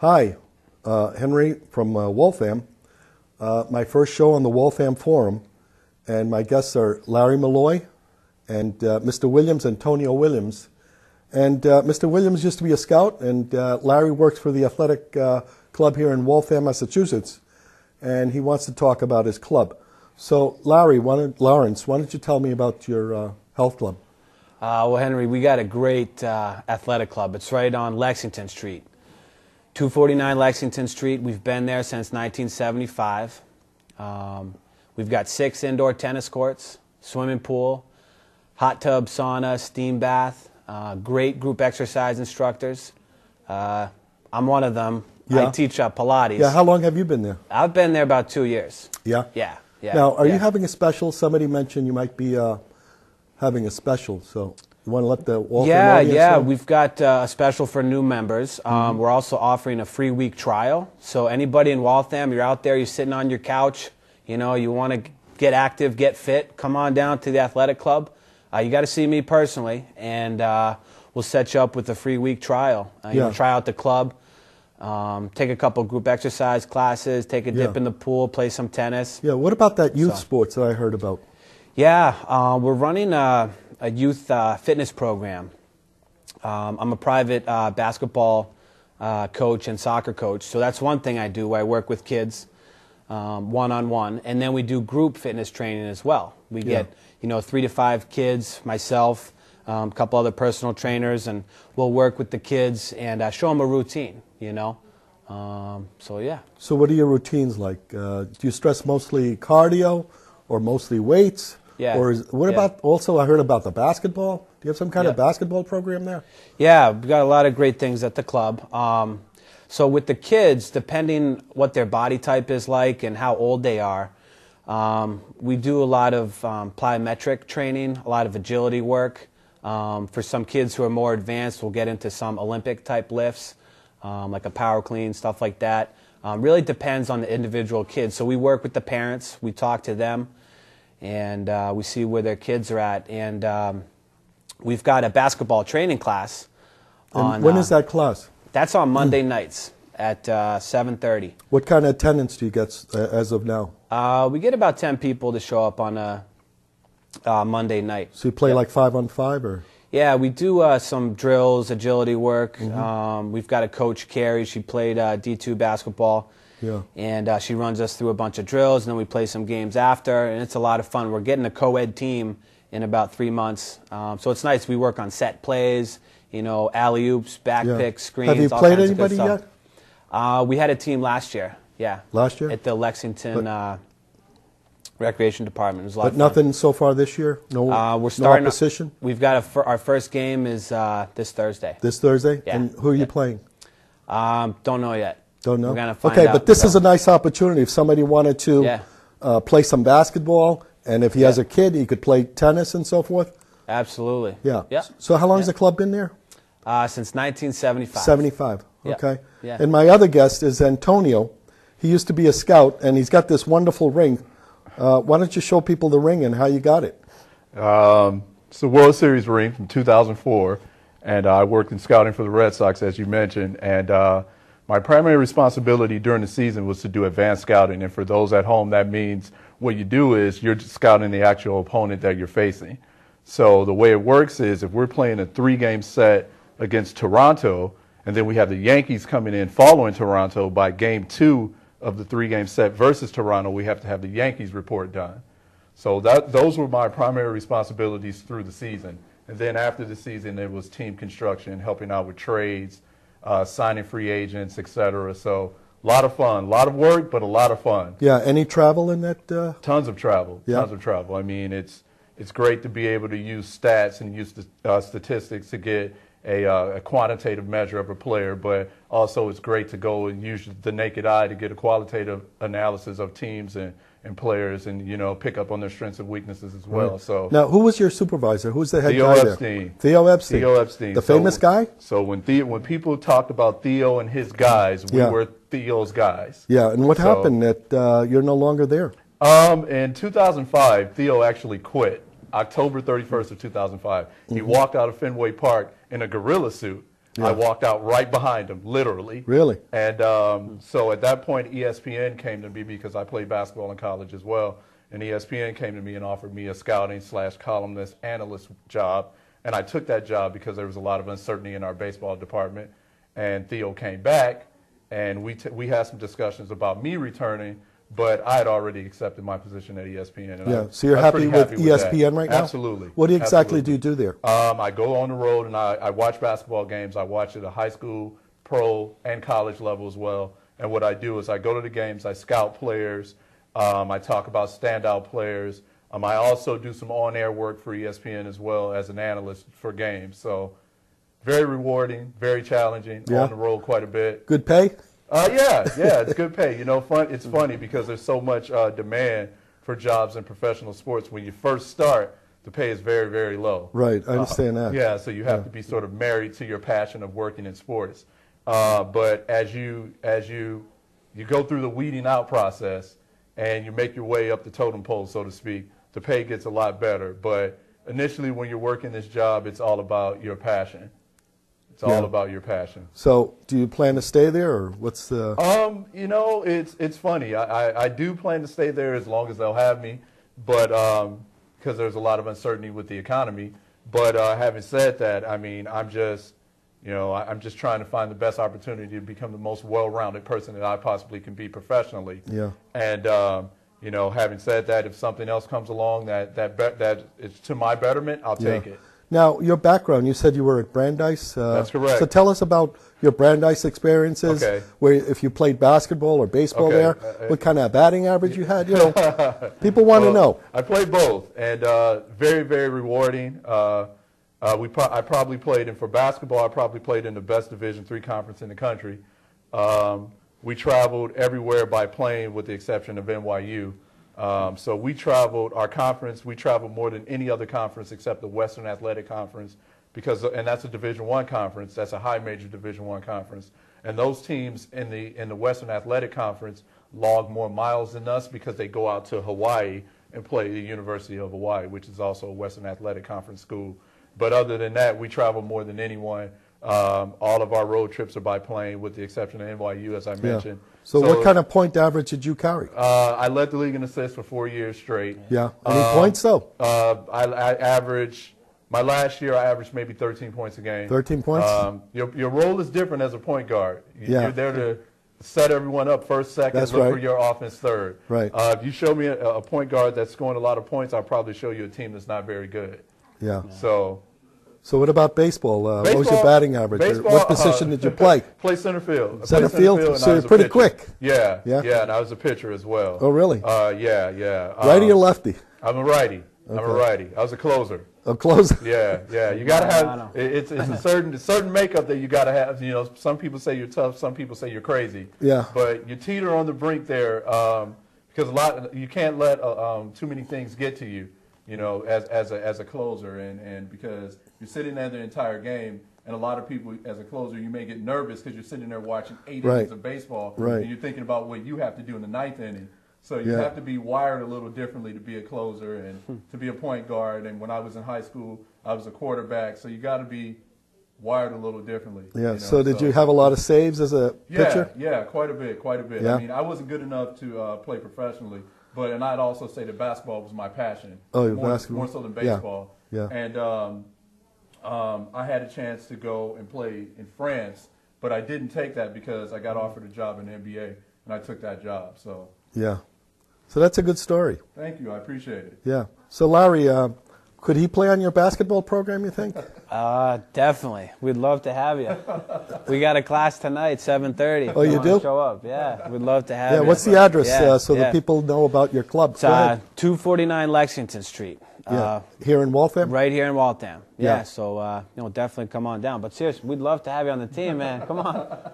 Hi, Henry from Waltham. My first show on the Waltham Forum, and my guests are Larry Malloy and Mr. Williams, Antonio Williams. And Mr. Williams used to be a scout, and Larry works for the athletic club here in Waltham, Massachusetts, and he wants to talk about his club. So, Lawrence, why don't you tell me about your health club? Well, Henry, we got a great athletic club. It's right on Lexington Street. 249 Lexington Street. We've been there since 1975. We've got 6 indoor tennis courts, swimming pool, hot tub, sauna, steam bath, great group exercise instructors. I'm one of them. Yeah. I teach Pilates. Yeah, how long have you been there? I've been there about 2 years. Yeah? Yeah. Now, are you having a special? Somebody mentioned you might be having a special, so you want to let the Waltham audience know? We've got a special for new members. We're also offering a free week trial. So anybody in Waltham, you're out there, you're sitting on your couch, you know, you want to get active, get fit, come on down to the athletic club. You got to see me personally, and we'll set you up with a free week trial. You know, try out the club, take a couple group exercise classes, take a dip in the pool, play some tennis. Yeah, what about that youth sports that I heard about? Yeah, we're running a youth fitness program. I'm a private basketball coach and soccer coach, so that's one thing I do. I work with kids one-on-one, and then we do group fitness training as well. We get 3 to 5 kids, myself, a couple other personal trainers, and we'll work with the kids and show them a routine, you know. So yeah. So what are your routines like? Do you stress mostly cardio or mostly weights? Yeah. Or what about, also I heard about the basketball. Do you have some kind of basketball program there? Yeah, we've got a lot of great things at the club. So with the kids, depending what their body type is like and how old they are, we do a lot of plyometric training, a lot of agility work. For some kids who are more advanced, we'll get into some Olympic type lifts, like a power clean, stuff like that. Really depends on the individual kid. So we work with the parents, we talk to them, and we see where their kids are at. And we've got a basketball training class. And when is that class? That's on Monday nights at 7:30. What kind of attendance do you get as of now? We get about 10 people to show up on a Monday night. So you play like 5-on-5 or? Yeah, we do some drills, agility work. We've got a coach, Carrie. She played D2 basketball. Yeah. And she runs us through a bunch of drills, and then we play some games after, and it's a lot of fun. We're getting a co-ed team in about 3 months. So it's nice. We work on set plays, you know, alley-oops, back picks, screens, have you all played kinds of good anybody stuff. We had a team last year, Last year? At the Lexington Recreation Department. It was a lot of fun. But nothing so far this year? No, we're starting no opposition? We've got our first game is this Thursday. This Thursday? Yeah. And who are you playing? Don't know yet. Don't know? We're gonna find out. But this is a nice opportunity. If somebody wanted to play some basketball, and if he has a kid, he could play tennis and so forth? Absolutely. Yeah. So how long has the club been there? Since 1975. 75. Okay. Yeah. And my other guest is Antonio. He used to be a scout, and he's got this wonderful ring. Why don't you show people the ring and how you got it? It's a World Series ring from 2004, and I worked in scouting for the RedSox, as you mentioned, and my primary responsibility during the season was to do advanced scouting, and for those at home, that means what you do is you're scouting the actual opponent that you're facing. So the way it works is if we're playing a 3-game set against Toronto, and then we have the Yankees coming in following Toronto, by game 2 of the 3-game set versus Toronto, we have to have the Yankees report done. So those were my primary responsibilities through the season. And then after the season, it was team construction, helping out with trades, signing free agents, etc. So a lot of fun, a lot of work, but a lot of fun. Yeah, any travel in that? Tons of travel, tons of travel. I mean, it's great to be able to use stats and use statistics to get a quantitative measure of a player, but also it's great to go and use the naked eye to get a qualitative analysis of teams and players, and pick up on their strengths and weaknesses as well. Right. So now, who was your supervisor? Who's the head Theo guy Epstein. there? Theo Epstein. Theo Epstein, the famous guy. So when people talked about Theo and his guys, we were Theo's guys. Yeah, and what happened that you're no longer there? In 2005, Theo actually quit. October 31st of 2005. He walked out of Fenway Park in a gorilla suit Yeah. I walked out right behind him, literally. Really? And so at that point, ESPN came to me because I played basketball in college as well. And ESPN came to me and offered me a scouting/columnist analyst job. And I took that job because there was a lot of uncertainty in our baseball department. And Theo came back, and we had some discussions about me returning, but I had already accepted my position at ESPN. And So you're happy with ESPN right now? Absolutely. What exactly do you do there? I go on the road and I watch basketball games. I watch at a high school, pro, and college level as well. And what I do is I go to the games, I scout players, I talk about standout players. I also do some on-air work for ESPN as well as an analyst for games. So very rewarding, very challenging, on the road quite a bit. Good pay? Yeah, it's good pay. You know, it's funny because there's so much demand for jobs in professional sports. When you first start, the pay is very, very low. Right, I understand that. Yeah, so you have to be sort of married to your passion of working in sports. But as you go through the weeding out process and you make your way up the totem pole, so to speak, the pay gets a lot better. But initially when you're working this job, it's all about your passion. It's all about your passion. So do you plan to stay there, or what's the... You know, it's funny. I do plan to stay there as long as they'll have me, but because there's a lot of uncertainty with the economy. But having said that, I mean, I'm just trying to find the best opportunity to become the most well-rounded person that I possibly can be professionally. Yeah. And you know, having said that, if something else comes along that is to my betterment, I'll take it. Now, your background, you said you were at Brandeis. That's correct. So tell us about your Brandeis experiences, where if you played basketball or baseball there, what kind of batting average you had. You know, people want to know. I played both, and very, very rewarding. I probably played, and for basketball, I probably played in the best Division III conference in the country. We traveled everywhere by plane with the exception of NYU. So we traveled, our conference, we traveled more than any other conference except the Western Athletic Conference, and that's a Division I conference, that's a high major Division I conference. And those teams in the Western Athletic Conference log more miles than us because they go out to Hawaii and play the University of Hawaii, which is also a Western Athletic Conference school. But other than that, we travel more than anyone. All of our road trips are by plane, with the exception of NYU, as I mentioned. So what kind of point average did you carry? I led the league in assists for 4 years straight. Yeah. Any points, though? I averaged, my last year, I averaged maybe 13 points a game. 13 points? Your role is different as a point guard. You're there to set everyone up first, second, look for your offense third. Right. If you show me a point guard that's scoring a lot of points, I'll probably show you a team that's not very good. Yeah. So what about baseball? What was your batting average? What position did you play? Play center field. Center field? So you're pretty quick. Yeah, and I was a pitcher as well. Oh, really? Yeah. Righty or lefty? I'm a righty. I'm a righty. I was a closer. A closer? Yeah. You got to have, it's a certain makeup that you got to have. You know, some people say you're tough, some people say you're crazy. Yeah. But you teeter on the brink there because you can't let too many things get to you. You know, as a closer, and because you're sitting there the entire game, and a lot of people, as a closer, you may get nervous because you're sitting there watching 8 innings of baseball, and you're thinking about what you have to do in the 9th inning. So you have to be wired a little differently to be a closer and to be a point guard. And when I was in high school, I was a quarterback, so you got to be wired a little differently. Yeah. You know? So did you have a lot of saves as a pitcher? Yeah, quite a bit. Yeah. I mean, I wasn't good enough to play professionally. And I'd also say that basketball was my passion. Basketball. More so than baseball. Yeah. And I had a chance to go and play in France, but I didn't take that because I got offered a job in the NBA, and I took that job. So. Yeah. So that's a good story. Thank you. I appreciate it. Yeah. So Larry, could he play on your basketball program, you think? Definitely. We'd love to have you. We got a class tonight, 7:30. Oh, you do? Show up. Yeah, we'd love to have you. Yeah, what's the address so that people know about your club? It's 249 Lexington Street. Here in Waltham? Right here in Waltham. Yeah. So, definitely come on down. But seriously, we'd love to have you on the team, man. Come on.